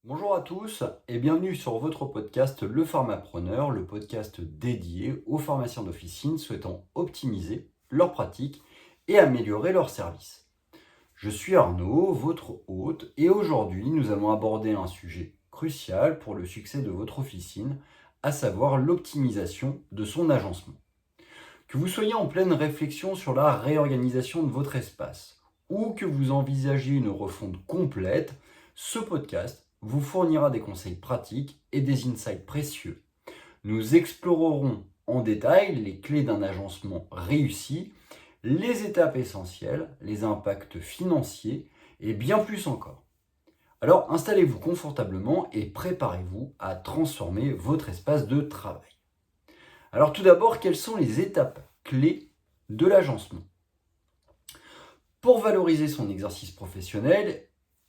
Bonjour à tous et bienvenue sur votre podcast Le Pharmapreneur, le podcast dédié aux pharmaciens d'officine souhaitant optimiser leurs pratiques et améliorer leurs services. Je suis Arnaud, votre hôte, et aujourd'hui nous allons aborder un sujet crucial pour le succès de votre officine, à savoir l'optimisation de son agencement. Que vous soyez en pleine réflexion sur la réorganisation de votre espace ou que vous envisagiez une refonte complète, ce podcast vous fournira des conseils pratiques et des insights précieux. Nous explorerons en détail les clés d'un agencement réussi, les étapes essentielles, les impacts financiers et bien plus encore. Alors installez-vous confortablement et préparez-vous à transformer votre espace de travail. Alors tout d'abord, quelles sont les étapes clés de l'agencement? Pour valoriser son exercice professionnel,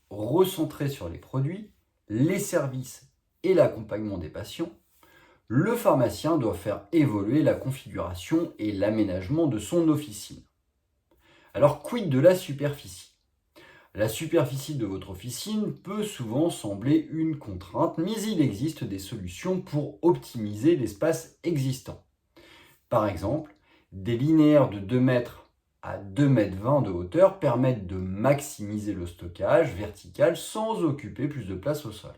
recentrer sur les produits, les services et l'accompagnement des patients, le pharmacien doit faire évoluer la configuration et l'aménagement de son officine. Alors quid de la superficie? La superficie de votre officine peut souvent sembler une contrainte, mais il existe des solutions pour optimiser l'espace existant. Par exemple, des linéaires de 2 mètres à 2,20 m de hauteur permettent de maximiser le stockage vertical sans occuper plus de place au sol.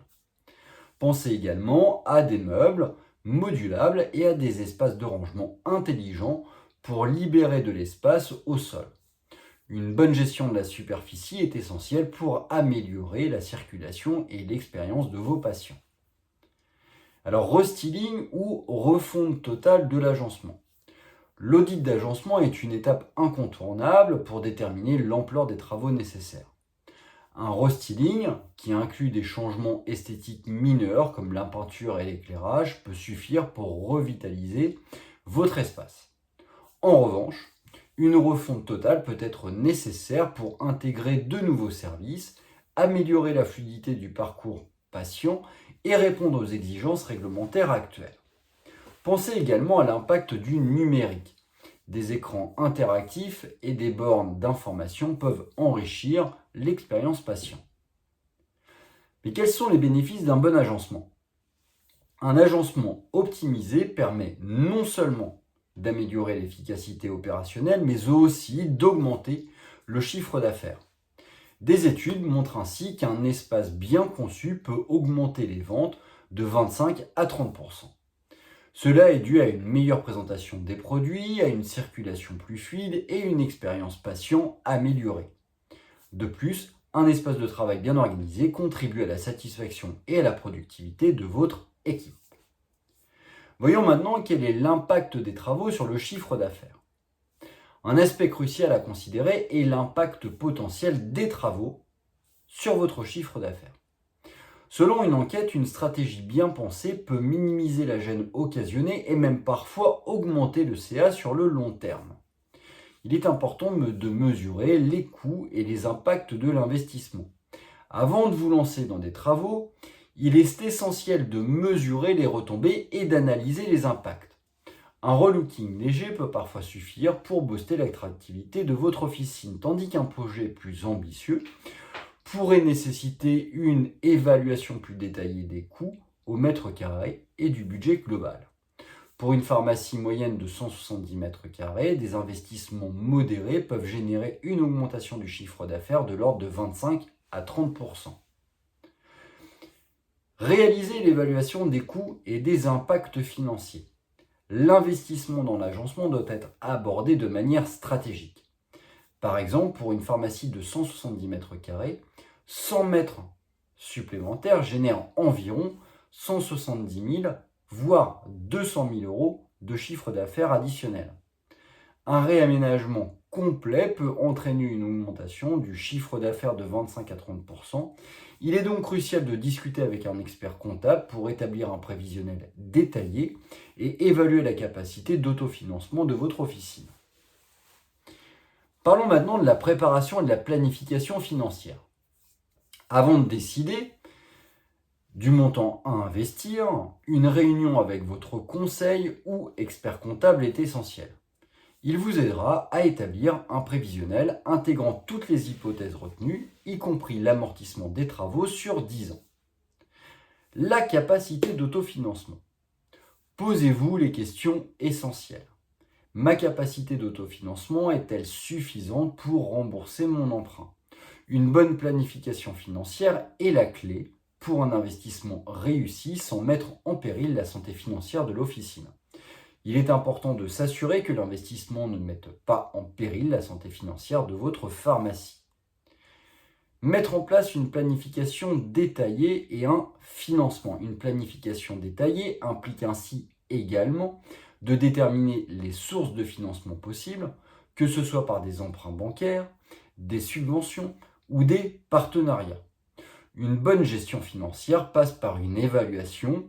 Pensez également à des meubles modulables et à des espaces de rangement intelligents pour libérer de l'espace au sol. Une bonne gestion de la superficie est essentielle pour améliorer la circulation et l'expérience de vos patients. Alors, restyling ou refonte totale de l'agencement. L'audit d'agencement est une étape incontournable pour déterminer l'ampleur des travaux nécessaires. Un restyling, qui inclut des changements esthétiques mineurs comme la peinture et l'éclairage, peut suffire pour revitaliser votre espace. En revanche, une refonte totale peut être nécessaire pour intégrer de nouveaux services, améliorer la fluidité du parcours patient et répondre aux exigences réglementaires actuelles. Pensez également à l'impact du numérique. Des écrans interactifs et des bornes d'information peuvent enrichir l'expérience patient. Mais quels sont les bénéfices d'un bon agencement? Un agencement optimisé permet non seulement d'améliorer l'efficacité opérationnelle, mais aussi d'augmenter le chiffre d'affaires. Des études montrent ainsi qu'un espace bien conçu peut augmenter les ventes de 25 à 30%. Cela est dû à une meilleure présentation des produits, à une circulation plus fluide et une expérience patient améliorée. De plus, un espace de travail bien organisé contribue à la satisfaction et à la productivité de votre équipe. Voyons maintenant quel est l'impact des travaux sur le chiffre d'affaires. Un aspect crucial à considérer est l'impact potentiel des travaux sur votre chiffre d'affaires. Selon une enquête, une stratégie bien pensée peut minimiser la gêne occasionnée et même parfois augmenter le CA sur le long terme. Il est important de mesurer les coûts et les impacts de l'investissement. Avant de vous lancer dans des travaux, il est essentiel de mesurer les retombées et d'analyser les impacts. Un relooking léger peut parfois suffire pour booster l'attractivité de votre officine, tandis qu'un projet plus ambitieux pourrait nécessiter une évaluation plus détaillée des coûts au mètre carré et du budget global. Pour une pharmacie moyenne de 170 mètres carrés, des investissements modérés peuvent générer une augmentation du chiffre d'affaires de l'ordre de 25 à 30%. Réaliser l'évaluation des coûts et des impacts financiers. L'investissement dans l'agencement doit être abordé de manière stratégique. Par exemple, pour une pharmacie de 170 mètres carrés, 100 mètres supplémentaires génèrent environ 170 000, voire 200 000 euros de chiffre d'affaires additionnel. Un réaménagement complet peut entraîner une augmentation du chiffre d'affaires de 25 à 30%. Il est donc crucial de discuter avec un expert comptable pour établir un prévisionnel détaillé et évaluer la capacité d'autofinancement de votre officine. Parlons maintenant de la préparation et de la planification financière. Avant de décider du montant à investir, une réunion avec votre conseil ou expert comptable est essentielle. Il vous aidera à établir un prévisionnel intégrant toutes les hypothèses retenues, y compris l'amortissement des travaux sur 10 ans. La capacité d'autofinancement. Posez-vous les questions essentielles. Ma capacité d'autofinancement est-elle suffisante pour rembourser mon emprunt? Une bonne planification financière est la clé pour un investissement réussi sans mettre en péril la santé financière de l'officine. Il est important de s'assurer que l'investissement ne mette pas en péril la santé financière de votre pharmacie. Mettre en place une planification détaillée et un financement. Une planification détaillée implique ainsi également de déterminer les sources de financement possibles, que ce soit par des emprunts bancaires, des subventions ou des partenariats. Une bonne gestion financière passe par une évaluation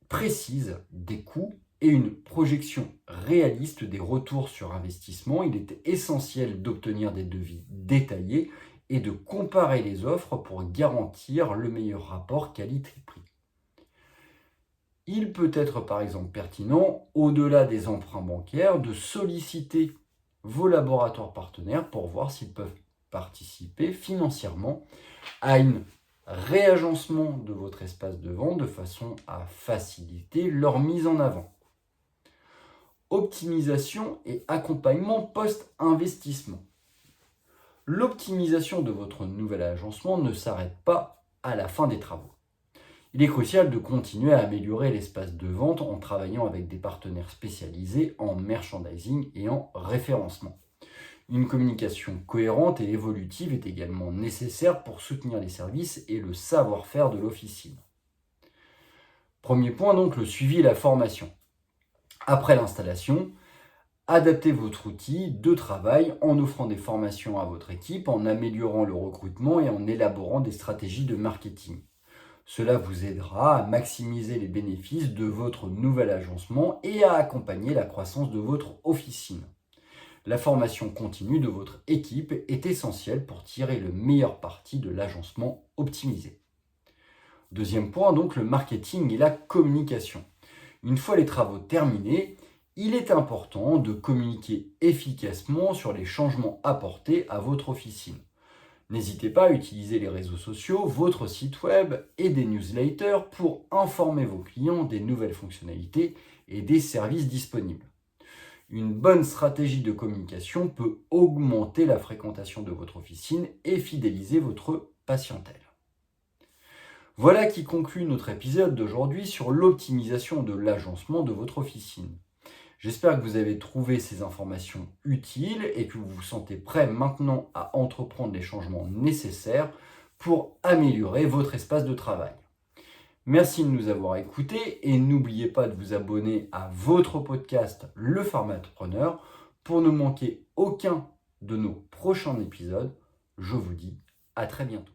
précise des coûts et une projection réaliste des retours sur investissement. Il est essentiel d'obtenir des devis détaillés et de comparer les offres pour garantir le meilleur rapport qualité-prix. Il peut être par exemple pertinent, au-delà des emprunts bancaires, de solliciter vos laboratoires partenaires pour voir s'ils peuvent participer financièrement à un réagencement de votre espace de vente de façon à faciliter leur mise en avant. Optimisation et accompagnement post-investissement. L'optimisation de votre nouvel agencement ne s'arrête pas à la fin des travaux. Il est crucial de continuer à améliorer l'espace de vente en travaillant avec des partenaires spécialisés en merchandising et en référencement. Une communication cohérente et évolutive est également nécessaire pour soutenir les services et le savoir-faire de l'officine. Premier point donc, le suivi et la formation. Après l'installation, adaptez votre outil de travail en offrant des formations à votre équipe, en améliorant le recrutement et en élaborant des stratégies de marketing. Cela vous aidera à maximiser les bénéfices de votre nouvel agencement et à accompagner la croissance de votre officine. La formation continue de votre équipe est essentielle pour tirer le meilleur parti de l'agencement optimisé. Deuxième point, donc le marketing et la communication. Une fois les travaux terminés, il est important de communiquer efficacement sur les changements apportés à votre officine. N'hésitez pas à utiliser les réseaux sociaux, votre site web et des newsletters pour informer vos clients des nouvelles fonctionnalités et des services disponibles. Une bonne stratégie de communication peut augmenter la fréquentation de votre officine et fidéliser votre patientèle. Voilà qui conclut notre épisode d'aujourd'hui sur l'optimisation de l'agencement de votre officine. J'espère que vous avez trouvé ces informations utiles et que vous vous sentez prêt maintenant à entreprendre les changements nécessaires pour améliorer votre espace de travail. Merci de nous avoir écoutés et n'oubliez pas de vous abonner à votre podcast Le Pharmapreneur pour ne manquer aucun de nos prochains épisodes. Je vous dis à très bientôt.